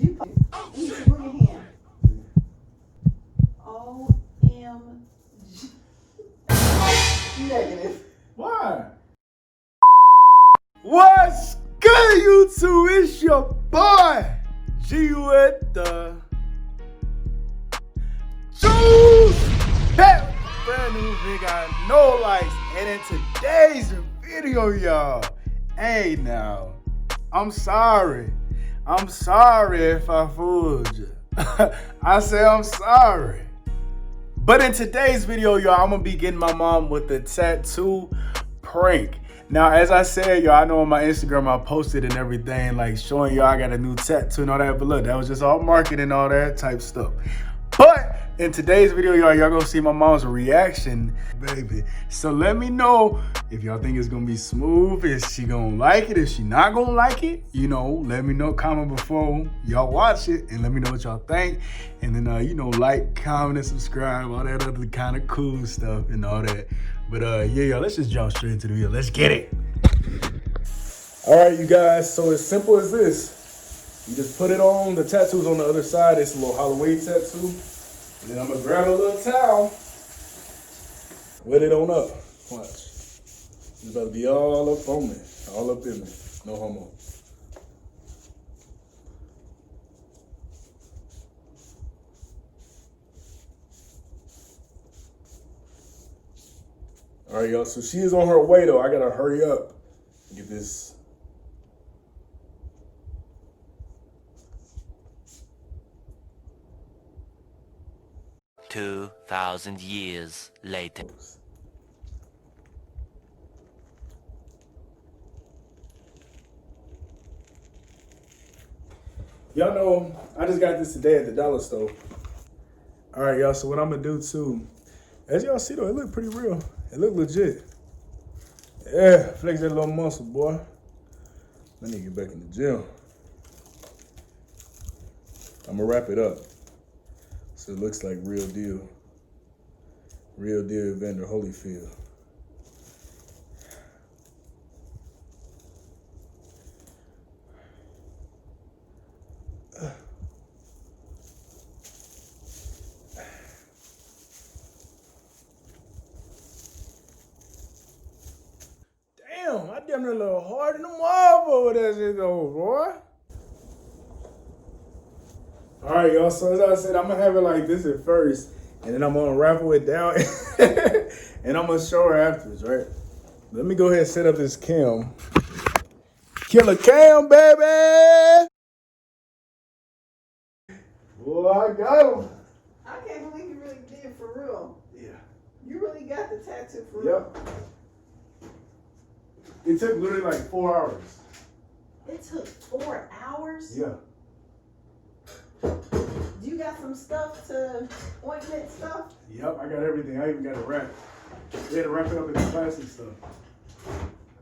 you put your hand? OMG. Negative. Why? What's good, YouTube? It's your boy, juic.ee. Brand new video, no likes. And in today's video, y'all, hey now, I'm sorry if I fooled you. I say I'm sorry. But in today's video, y'all, I'm gonna be getting my mom with the tattoo prank. Now, as I said, y'all, I know on my Instagram I posted and everything, like showing y'all I got a new tattoo and all that, but look, that was just all marketing and all that type stuff. But in today's video, y'all gonna see my mom's reaction, baby. So let me know if y'all think it's gonna be smooth. Is she gonna like it? If she not gonna like it, you know, let me know. Comment before y'all watch it and let me know what y'all think. And then, you know, like, comment, and subscribe, all that other kind of cool stuff and all that. But yeah, y'all, let's just jump straight into the video. Let's get it. All right, you guys. So as simple as this. You just put it on, the tattoo's on the other side. It's a little Halloween tattoo. And then I'm gonna grab a little towel, wet it on up. Watch. It's about to be all up on me, all up in me. No homo. All right, y'all, so she is on her way though. I gotta hurry up and get this. 2,000 years later. Y'all know, I just got this today at the dollar store. All right, y'all, so what I'm gonna do too, as y'all see though, it look pretty real. It look legit. Yeah, flex that little muscle, boy. I need to get back in the gym. I'm gonna wrap it up. So it looks like real deal. Real deal Evander Holyfield. Damn, I damn near a little hard in the marble with that shit though, boy. All right, y'all, so as I said, I'm gonna have it like this at first, and then I'm gonna raffle it down, and I'm gonna show her afterwards, right? Let me go ahead and set up this cam. Killer cam, baby! Boy, I got him. I can't believe you really did for real. Yeah. You really got the tattoo for real. Yep. It took literally like 4 hours. It took 4 hours? Yeah. You got some stuff to ointment stuff? Yep, I got everything. I even got a wrap. They had to wrap it up in the plastic stuff.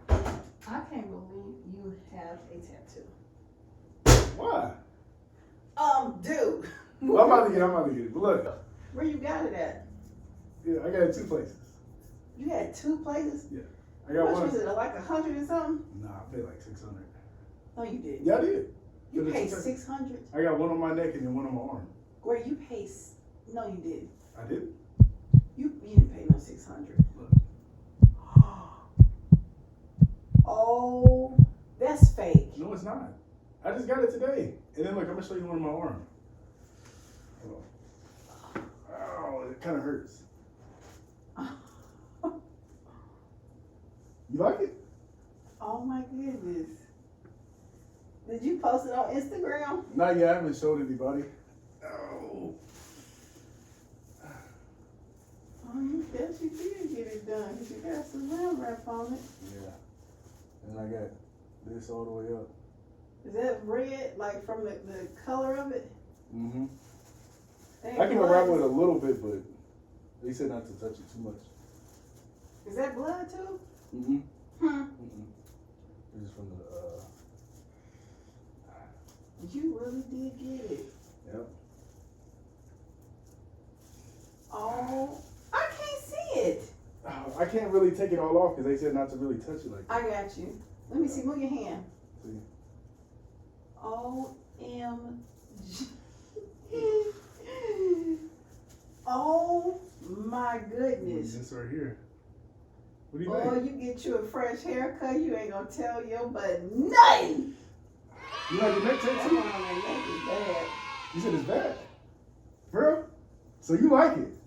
I can't believe you have a tattoo. Why? Dude. Well, I'm about to get it. But look. Where you got it at? Yeah, I got it 2 places. You had 2 places? Yeah. I got How one. much was it, like 100 or something? Nah, I paid like 600. No, you didn't. Yeah, I did. You paid 600? I got one on my neck and then one on my arm. Where you paid? No, you didn't. I did? You didn't pay no 600. Look. Oh, that's fake. No, it's not. I just got it today. And then look, I'm gonna show you one on my arm. Hold on. Oh, it kind of hurts. You like it? Oh my goodness. Did you post it on Instagram? Not yet. I haven't showed anybody. Oh. Oh, you bet you did get it done because you got some lamb wrap on it. Yeah. And I got this all the way up. Is that red, like from the color of it? Mm-hmm. Ain't I can blood? unravel it a little bit, but they said not to touch it too much. Is that blood too? Mm-hmm. Hmm. This is from the, You really did get it. Yep. Oh, I can't see it. I can't really take it all off because they said not to really touch it like that. I got you. Let me see. Move your hand. See? OMG. Oh my goodness. This right here. What do you Boy, think? you get you a fresh haircut, you ain't gonna tell your butt nothing. You like the neck That tattoo? one on that neck is bad. You said it's bad. Bro? So you like it?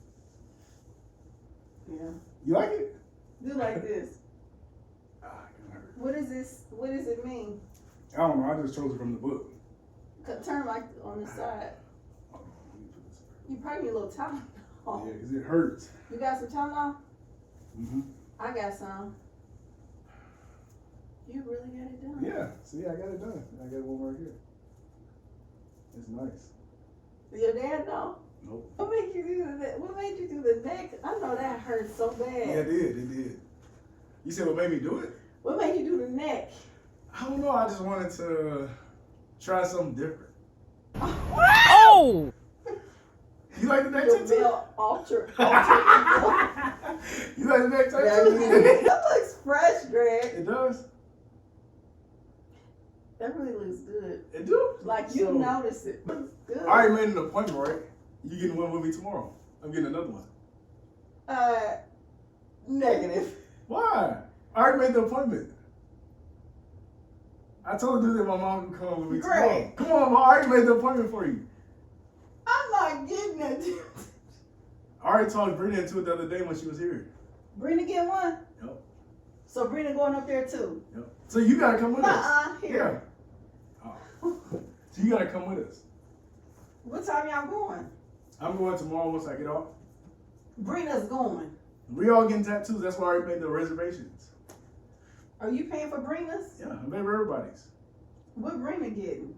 Yeah. You like it? Do like this. Ah, it can hurt. What is this? What does it mean? I don't know. I just chose it from the book. Turn like on the side. Hold on, let me put this You probably need a little time. back. Yeah, because it hurts. You got some Tylenol? Mm-hmm. I got some. You really got it done. Yeah. See, I got it done. I got one right here. It's nice. Your dad know? Nope. What made you do that? What made you do the neck? I know that hurts so bad. Yeah, it did. It did. You said what made me do it? What made you do the neck? I don't know. I just wanted to try something different. Oh! You like the neck Your tattoo? male alter ego. You like the neck Yeah, tattoo? that looks fresh, Greg. It does. That really looks good. It do. Like you So, notice it. Looks good. I already made an appointment, right? You getting one with me tomorrow? I'm getting another one. Negative. Why? I already made the appointment. I told you that my mom can come with me tomorrow. Great. Come on, Mom. I already made the appointment for you. I'm not getting it. I already talked Brina into it the other day when she was here. Brina get one? Yep. So Brina going up there too? Yep. So you gotta come with us. Here. Yeah. Oh. So you gotta come with us. What time y'all going? I'm going tomorrow once I get off. Brina's going. We all getting tattoos. That's why I already made the reservations. Are you paying for Brina's? Yeah, I made everybody's. What Brina getting?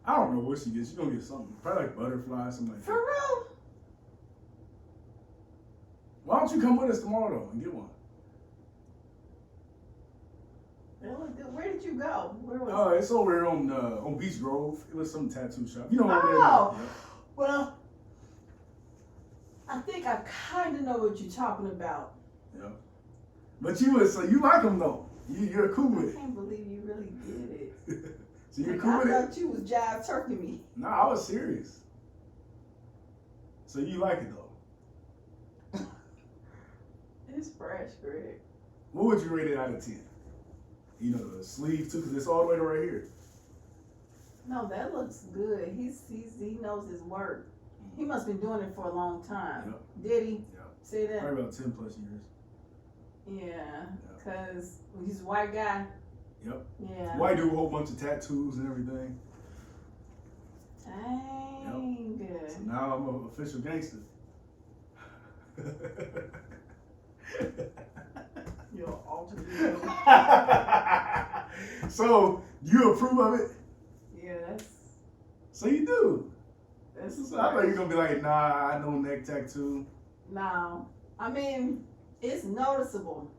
I don't know what she gets. She's gonna get something. Probably like butterflies, something like For that. real? Why don't you come with us tomorrow though and get one? That look good. Where did you go? Where was Oh, it's over here on Beach Grove. It was some tattoo shop. You know what Oh. there? Well, I think I kind of know what you're talking about. Yeah. But you was so you like them though. You're cool with I it. can't believe you really did it. So you're Like, cool I with it? thought you was jive turkey me. Nah, I was serious. So you like it though. It's fresh, Greg. What would you rate it out of 10? You know, the sleeve too, because it's all the way to right here. No, that looks good. He knows his work. He must have been doing it for a long time. Yep. Did he? Yeah. Say that? Probably about 10 plus years. Yeah, because he's a white guy. Yep. Yeah. White dude, a whole bunch of tattoos and everything. Dang. So now I'm an official gangster. You're an alter ego. So, you approve of it? Yeah, So you do. that's So I thought you were going to be like, nah, I know neck tattoo. No, I mean, it's noticeable.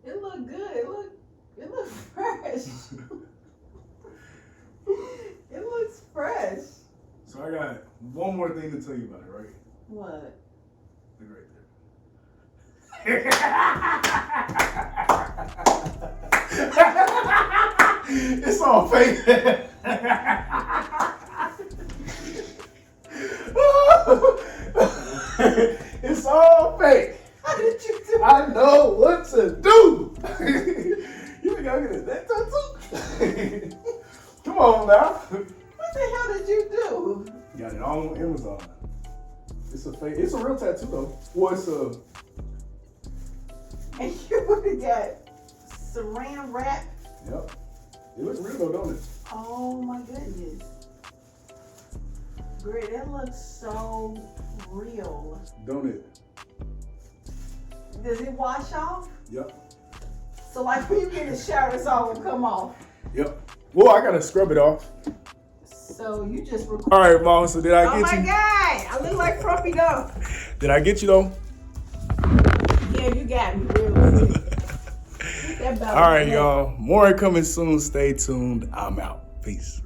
It look good. It look fresh. It looks fresh. So I got one more thing to tell you about it, right? What? Look right there. It's all fake. It's all fake. How did you do I know what to do. You think I'm gonna that tattoo? Come on now. What the hell did you do? Got it all on Amazon. It's a fake. It's a real tattoo though. Well, it's a. And you would have got saran wrap. Yep. It looks real though, don't it? Oh my goodness. Great, that looks so real. Don't it? Does it wash off? Yep. So like when you get in the shower, it's all gonna come off. Yep. Well, I gotta scrub it off. So you just record. All right, Mom. So did I Oh get my you? God, I look like Frumpy though. Did I get you though? Yeah, you got me real good. That All right, y'all. More coming soon. Stay tuned. I'm out. Peace.